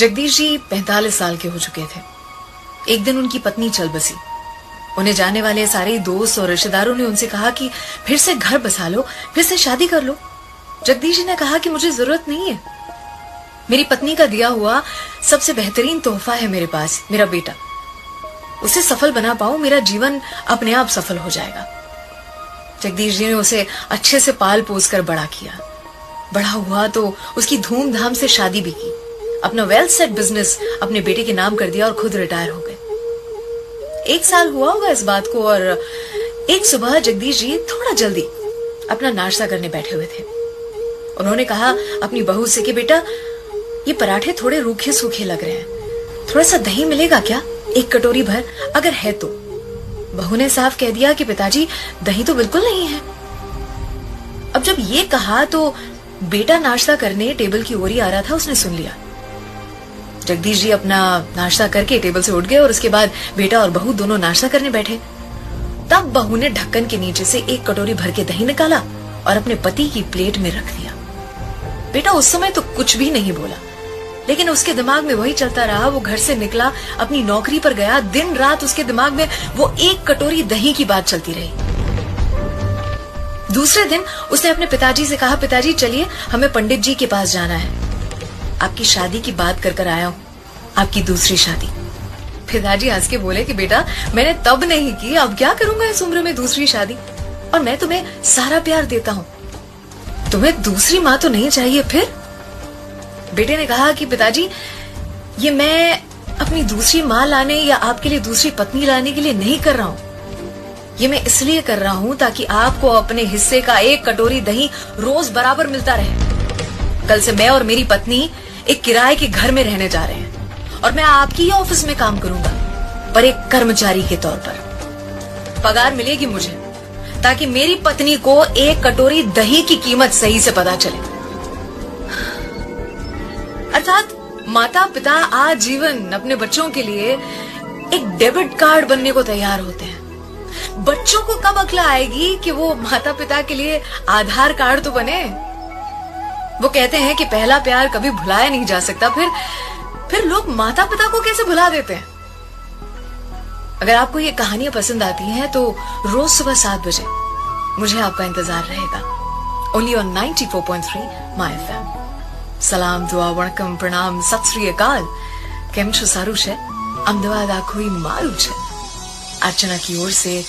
जगदीश जी 45 साल के हो चुके थे। एक दिन उनकी पत्नी चल बसी। उन्हें जाने वाले सारे दोस्त और रिश्तेदारों ने उनसे कहा कि फिर से घर बसा लो, फिर से शादी कर लो। जगदीश जी ने कहा कि मुझे जरूरत नहीं है। मेरी पत्नी का दिया हुआ सबसे बेहतरीन तोहफा है मेरे पास, मेरा बेटा। उसे सफल बना पाऊं, मेरा जीवन अपने आप सफल हो जाएगा। जगदीश जी ने उसे अच्छे से पाल पोस कर बड़ा किया। बड़ा हुआ तो उसकी धूमधाम से शादी भी की। अपना वेल सेट बिजनेस अपने बेटे के नाम कर दिया और खुद रिटायर हो गए। 1 साल हुआ होगा इस बात को, और एक सुबह जगदीश जी थोड़ा जल्दी अपना नाश्ता करने बैठे हुए थे। उन्होंने कहा अपनी बहू से कि बेटा, ये पराठे थोड़े रूखे सूखे लग रहे हैं, थोड़ा सा दही मिलेगा क्या, 1 कटोरी भर, अगर है तो। बहू ने साफ कह दिया कि पिताजी, दही तो बिल्कुल नहीं है। अब जब ये कहा तो बेटा नाश्ता करने टेबल की ओर ही आ रहा था, उसने सुन लिया। जगदीश जी अपना नाश्ता करके टेबल से उठ गए और उसके बाद बेटा और बहू दोनों नाश्ता करने बैठे। तब बहू ने ढक्कन के नीचे से 1 कटोरी भर के दही निकाला और अपने पति की प्लेट में रख दिया। बेटा उस समय तो कुछ भी नहीं बोला, लेकिन उसके दिमाग में वही चलता रहा। वो घर से निकला, अपनी नौकरी पर गया, दिन रात उसके दिमाग में वो 1 कटोरी दही की बात चलती रही। दूसरे दिन उसने अपने पिताजी से कहा, पिताजी चलिए, हमें पंडित जी के पास जाना है, आपकी शादी की बात कर आया हूं, आपकी दूसरी शादी। पिताजी हंस के बोले कि बेटा, मैंने तब नहीं की, अब क्या करूंगा इस उम्र में दूसरी शादी, और मैं तुम्हें सारा प्यार देता हूं, तुम्हें दूसरी माँ तो नहीं चाहिए फिर? बेटे ने कहा कि पिताजी, ये मैं अपनी दूसरी माँ लाने या आपके लिए दूसरी पत्नी लाने के लिए नहीं कर रहा हूं, ये मैं इसलिए कर रहा हूं ताकि आपको अपने हिस्से का 1 कटोरी दही रोज बराबर मिलता रहे। कल से मैं और मेरी पत्नी एक किराए के घर में रहने जा रहे हैं और मैं आपकी ही ऑफिस में काम करूंगा, पर एक कर्मचारी के तौर पर। पगार मिलेगी मुझे ताकि मेरी पत्नी को 1 कटोरी दही की कीमत सही से पता चले। अर्थात माता पिता आजीवन अपने बच्चों के लिए एक डेबिट कार्ड बनने को तैयार होते हैं। बच्चों को कब अक्ल आएगी कि वो माता पिता के लिए आधार कार्ड तो बने। वो कहते हैं कि पहला प्यार कभी भुलाया नहीं जा सकता, फिर लोग माता पिता को कैसे भुला देते हैं। अगर आपको ये कहानियां पसंद आती हैं तो रोज सुबह 7 बजे मुझे आपका इंतजार रहेगा, ओनली ऑन 94.3 माय एफएम। सलाम, दुआ, वणकम, प्रणाम, सत श्री अकाल, केम छो सारू छे, अमदावाद आखोई मारू छे। अर्चना की ओर से